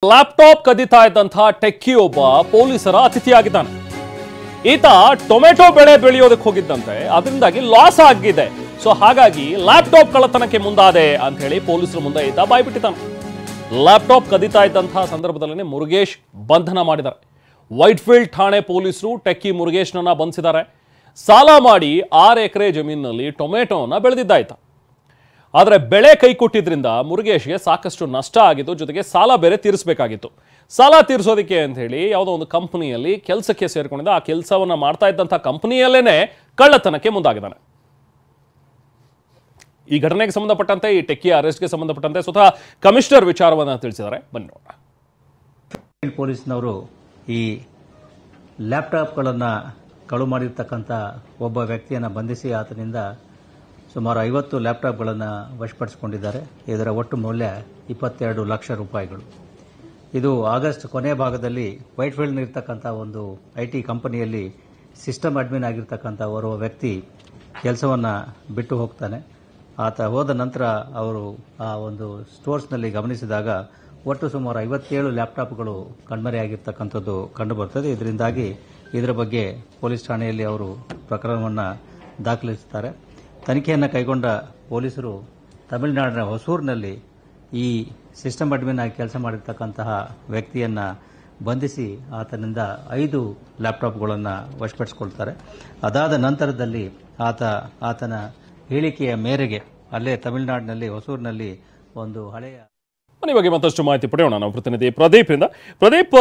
Laptop ಕದಿತಾ ಇದ್ದಂತಹ techie ಒಬ್ಬ ಪೊಲೀಸರ ಅತಿಥಿಯಾಗಿದ್ದಾನೆ. ಈತ ಟೊಮೆಟೊ ಬೆಳೆ ಬೆಳೆಯೋದಕ್ಕೆ ಹೋಗಿದ್ದಂತೆ, ಅದರಿಂದಾಗಿ ಲಾಸ್ ಆಗಿದೆ. ಸೊ ಹಾಗಾಗಿ ಲ್ಯಾಪ್ಟಾಪ್ ಕಳ್ಳತನಕ್ಕೆ ಮುಂದಾದೆ ಅಂತ ಹೇಳಿ ಪೊಲೀಸರ ಮುಂದೆ ಈತ ಬಾಯ್ಬಿಟ್ಟಿದ್ದಾನೆ. ಲ್ಯಾಪ್ಟಾಪ್ ಕದಿತಾ ಇದ್ದಂತಹ ಸಂದರ್ಭದಲ್ಲೇ ಮುರುಗೇಶ್ ಬಂಧನ ಮಾಡಿದ್ದಾರೆ. ವೈಟ್ಫೀಲ್ಡ್ ಠಾಣೆ ಪೊಲೀಸರು ಟೆಕ್ಕಿ ಮುರುಗೇಶ್ನನ್ನ ಬಂಧಿಸಿದ್ದಾರೆ. ಸಾಲ ಮಾಡಿ 6 ಎಕರೆ ಜಮೀನಿನಲ್ಲಿ ಟೊಮೆಟೊನ ಬೆಳೆದಿದ್ದಾಯ್ತ. ಆದರೆ ಬೆಳೆ ಕೈ ಕೊಟ್ಟಿದ್ರಿಂದ ಮುರುಗೇಶ್ಗೆ ಸಾಕಷ್ಟು ನಷ್ಟ ಆಗಿತ್ತು. ಜೊತೆಗೆ ಸಾಲ ಬೇರೆ ತೀರಿಸಬೇಕಾಗಿತ್ತು. ಸಾಲ ತೀರಿಸೋದಕ್ಕೆ ಅಂತ ಹೇಳಿ ಯಾವುದೋ ಒಂದು ಕಂಪನಿಯಲ್ಲಿ ಕೆಲಸಕ್ಕೆ ಸೇರ್ಕೊಂಡಿದ್ದ. ಆ ಕೆಲಸವನ್ನ ಮಾಡ್ತಾ ಇದ್ದಂಥ ಕಂಪನಿಯಲ್ಲೇನೆ ಕಳ್ಳತನಕ್ಕೆ ಮುಂದಾಗಿದ್ದಾನೆ. ಈ ಘಟನೆಗೆ ಸಂಬಂಧಪಟ್ಟಂತೆ, ಈ ಟೆಕ್ಕಿ ಅರೆಸ್ಟ್ಗೆ ಸಂಬಂಧಪಟ್ಟಂತೆ ಸ್ವತಃ ಕಮಿಷನರ್ ವಿಚಾರವನ್ನ ತಿಳಿಸಿದ್ದಾರೆ. ಬನ್ನಿ ನೋಡೋಣ. ಪೊಲೀಸ್ನವರು ಈ ಲ್ಯಾಪ್ಟಾಪ್ಗಳನ್ನು ಕಳು ಮಾಡಿರ್ತಕ್ಕಂಥ ಒಬ್ಬ ವ್ಯಕ್ತಿಯನ್ನು ಬಂಧಿಸಿ ಆತನಿಂದ ಸುಮಾರು 50 ಲ್ಯಾಪ್ಟಾಪ್ಗಳನ್ನು ವಶಪಡಿಸಿಕೊಂಡಿದ್ದಾರೆ. ಇದರ ಒಟ್ಟು ಮೌಲ್ಯ 22 ಲಕ್ಷ ರೂಪಾಯಿಗಳು. ಇದು ಆಗಸ್ಟ್ ಕೊನೆಯ ಭಾಗದಲ್ಲಿ ವೈಟ್ಫೀಲ್ಡ್ನಲ್ಲಿರ್ತಕ್ಕಂಥ ಒಂದು IT ಕಂಪನಿಯಲ್ಲಿ ಸಿಸ್ಟಮ್ ಅಡ್ಮಿನ್ ಆಗಿರ್ತಕ್ಕಂಥ ಓರ್ವ ವ್ಯಕ್ತಿ ಕೆಲಸವನ್ನು ಬಿಟ್ಟು ಹೋಗ್ತಾನೆ. ಆತ ಹೋದ ನಂತರ ಅವರು ಆ ಒಂದು ಸ್ಟೋರ್ಸ್ನಲ್ಲಿ ಗಮನಿಸಿದಾಗ ಒಟ್ಟು ಸುಮಾರು 57 ಲ್ಯಾಪ್ಟಾಪ್ಗಳು ಕಣ್ಮರೆಯಾಗಿರ್ತಕ್ಕಂಥದ್ದು ಕಂಡುಬರ್ತದೆ. ಇದರಿಂದಾಗಿ ಇದರ ಬಗ್ಗೆ ಪೊಲೀಸ್ ಠಾಣೆಯಲ್ಲಿ ಅವರು ಪ್ರಕರಣವನ್ನು ದಾಖಲಿಸುತ್ತಾರೆ. ತನಿಖೆಯನ್ನು ಕೈಗೊಂಡ ಪೊಲೀಸರು ತಮಿಳುನಾಡಿನ ಹೊಸೂರಿನಲ್ಲಿ ಈ ಸಿಸ್ಟಮ್ ಅಡ್ಮಿನ್ ಆಗಿ ಕೆಲಸ ಮಾಡಿರ್ತಕ್ಕಂತಹ ವ್ಯಕ್ತಿಯನ್ನು ಬಂಧಿಸಿ ಆತನಿಂದ 5 ಲ್ಯಾಪ್ಟಾಪ್ಗಳನ್ನು ವಶಪಡಿಸಿಕೊಳ್ತಾರೆ. ಅದಾದ ನಂತರದಲ್ಲಿ ಆತನ ಹೇಳಿಕೆಯ ಮೇರೆಗೆ ಅಲ್ಲೇ ತಮಿಳುನಾಡಿನಲ್ಲಿ ಹೊಸೂರಿನಲ್ಲಿ ಒಂದು ಹಳೆಯ ಈ ಬಗ್ಗೆ ಮತ್ತಷ್ಟು ಮಾಹಿತಿ ಪಡೆಯೋಣ ನಾವು ಪ್ರತಿನಿಧಿ ಪ್ರದೀಪ್ ಇಂದ. ಪ್ರದೀಪ್,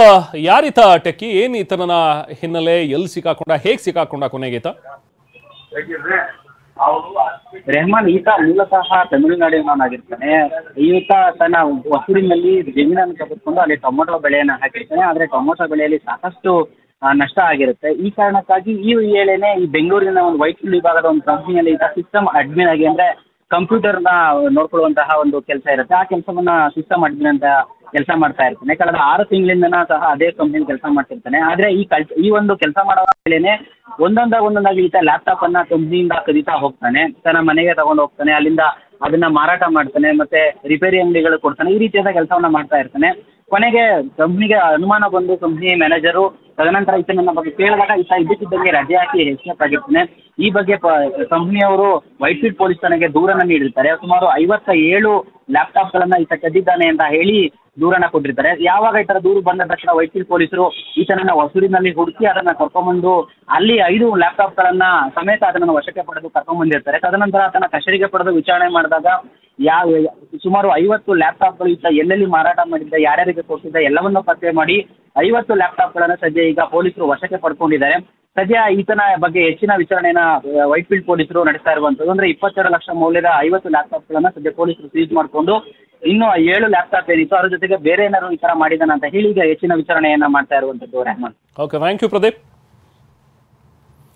ಯಾರೀತ ಟೆಕ್ಕಿ? ಏನ್ ಈತನ ಹಿನ್ನೆಲೆ? ಎಲ್ಲಿ ಸಿಕ್ಕಾಕೊಂಡ? ಹೇಗೆ ಸಿಕ್ಕಾಕೊಂಡ ಕೊನೆಗೀತ? ರೆಹಮಾನ್ ಈತ ಮೂಲತಃ ತಮಿಳುನಾಡಿನವನಾಗಿರ್ತಾನೆ. ಈತ ತನ್ನ ಹೊಸೂರಿನಲ್ಲಿ ಜಮೀನನ್ನು ತೆಗೆದುಕೊಂಡು ಅಲ್ಲಿ ಟೊಮೊಟೊ ಬೆಳೆಯನ್ನು ಹಾಕಿರ್ತಾನೆ. ಆದ್ರೆ ಟೊಮೊಟೊ ಬೆಳೆಯಲ್ಲಿ ಸಾಕಷ್ಟು ನಷ್ಟ ಆಗಿರುತ್ತೆ. ಈ ಕಾರಣಕ್ಕಾಗಿ ಈ ವೇಳೆನೆ ಈ ಬೆಂಗಳೂರಿನ ಒಂದು ವೈಟ್ಫೀಲ್ಡ್ ವಿಭಾಗದ ಒಂದು ಕಂಪನಿಯಲ್ಲಿ ಈತ ಸಿಸ್ಟಮ್ ಅಡ್ಮಿನ್ ಆಗಿ, ಅಂದ್ರೆ ಕಂಪ್ಯೂಟರ್ನ ನೋಡ್ಕೊಳ್ಳುವಂತಹ ಒಂದು ಕೆಲಸ ಇರುತ್ತೆ. ಆ ಕೆಲಸವನ್ನ ಸಿಸ್ಟಮ್ ಅಡ್ಮಿನ್ ಅಂತ ಕೆಲಸ ಮಾಡ್ತಾ ಇರ್ತಾನೆ. ಕಳೆದ 6 ತಿಂಗಳಿಂದ ಸಹ ಅದೇ ಕಂಪನಿ ಕೆಲಸ ಮಾಡ್ತಿರ್ತಾನೆ. ಆದ್ರೆ ಈ ಒಂದು ಕೆಲಸ ಮಾಡೋ ವೇಳೆನೆ ಒಂದೊಂದಾಗಿ ಈತ ಲ್ಯಾಪ್ಟಾಪ್ ಅನ್ನ ಕಂಪ್ನಿಯಿಂದ ಕದೀತಾ ಹೋಗ್ತಾನೆ. ತನ್ನ ಮನೆಗೆ ತಗೊಂಡು ಹೋಗ್ತಾನೆ. ಅಲ್ಲಿಂದ ಅದನ್ನ ಮಾರಾಟ ಮಾಡ್ತಾನೆ. ಮತ್ತೆ ರಿಪೇರಿ ಅಂಗಡಿಗಳು ಕೊಡ್ತಾನೆ. ಈ ರೀತಿಯಾದ ಕೆಲಸವನ್ನ ಮಾಡ್ತಾ ಇರ್ತಾನೆ. ಕೊನೆಗೆ ಕಂಪ್ನಿಗೆ ಅನುಮಾನ ಬಂದು ಕಂಪ್ನಿ ಮ್ಯಾನೇಜರು ತದನಂತರ ಈತನ ಬಗ್ಗೆ ಕೇಳಿದಾಗ ಈತ ಇದ್ದಕ್ಕಿದ್ದಂಗೆ ರಜೆ ಹಾಕಿ ಎಸ್ಕೇಪ್ ಆಗಿರ್ತಾನೆ. ಈ ಬಗ್ಗೆ ಕಂಪ್ನಿಯವರು ವೈಟ್ಫೀಲ್ಡ್ ಪೊಲೀಸ್ ಠಾಣೆಗೆ ದೂರನ್ನ ನೀಡಿರ್ತಾರೆ. ಸುಮಾರು 57 ಲ್ಯಾಪ್ಟಾಪ್ಗಳನ್ನ ಈತ ಕದ್ದಿದ್ದಾನೆ ಅಂತ ಹೇಳಿ ದೂರನ್ನ ಕೊಟ್ಟಿರ್ತಾರೆ. ಯಾವಾಗ ಈ ತರ ದೂರು ಬಂದ ತಕ್ಷಣ ವೈಟ್ಫೀಲ್ಡ್ ಪೊಲೀಸರು ಈತನನ್ನ ಹೊಸೂರಿನಲ್ಲಿ ಹುಡುಕಿ ಅದನ್ನ ಕರ್ಕೊಂಡ್ಬಂದು ಅಲ್ಲಿ 5 ಲ್ಯಾಪ್ಟಾಪ್ಗಳನ್ನ ಸಮೇತ ಅದನ್ನು ವಶಕ್ಕೆ ಪಡೆದು ಕರ್ಕೊಂಡ್ಬಂದಿರ್ತಾರೆ. ತದನಂತರ ಆತನ ಕಸ್ಟಡಿಗೆ ಪಡೆದು ವಿಚಾರಣೆ ಮಾಡಿದಾಗ ಸುಮಾರು 50 ಲ್ಯಾಪ್ಟಾಪ್ಗಳು ಈತ ಎಲ್ಲೆಲ್ಲಿ ಮಾರಾಟ ಮಾಡಿದ್ದ, ಯಾರ್ಯಾರಿಗೆ ಕೊಟ್ಟಿದ್ದ ಎಲ್ಲವನ್ನೂ ಪತ್ತೆ ಮಾಡಿ 50 ಲ್ಯಾಪ್ಟಾಪ್ಗಳನ್ನ ಸದ್ಯ ಈಗ ಪೊಲೀಸರು ವಶಕ್ಕೆ ಪಡ್ಕೊಂಡಿದ್ದಾರೆ. ಸದ್ಯ ಈತನ ಬಗ್ಗೆ ಹೆಚ್ಚಿನ ವಿಚಾರಣೆಯನ್ನ ವೈಟ್ಫೀಲ್ಡ್ ಪೊಲೀಸರು ನಡೆಸ್ತಾ ಇರುವಂತದ್ದು. ಅಂದ್ರೆ 22 ಲಕ್ಷ ಮೌಲ್ಯದ 50 ಲ್ಯಾಪ್ಟಾಪ್ಗಳನ್ನ ಸದ್ಯ ಪೊಲೀಸರು ಸೀಸ್ ಮಾಡಿಕೊಂಡು ಇನ್ನು 7 ಲ್ಯಾಪ್ಟಾಪ್ ಏನಿತ್ತು ಅದ್ರ ಜೊತೆಗೆ ಬೇರೆ ಏನಾದ್ರು ಈ ತರ ಮಾಡಿದಾನ ಅಂತ ಹೇಳಿ ಈಗ ಹೆಚ್ಚಿನ ವಿಚಾರಣೆಯನ್ನ ಮಾಡ್ತಾ ಇರುವಂತದ್ದು. Rehman. Okay, thank you Pradeep.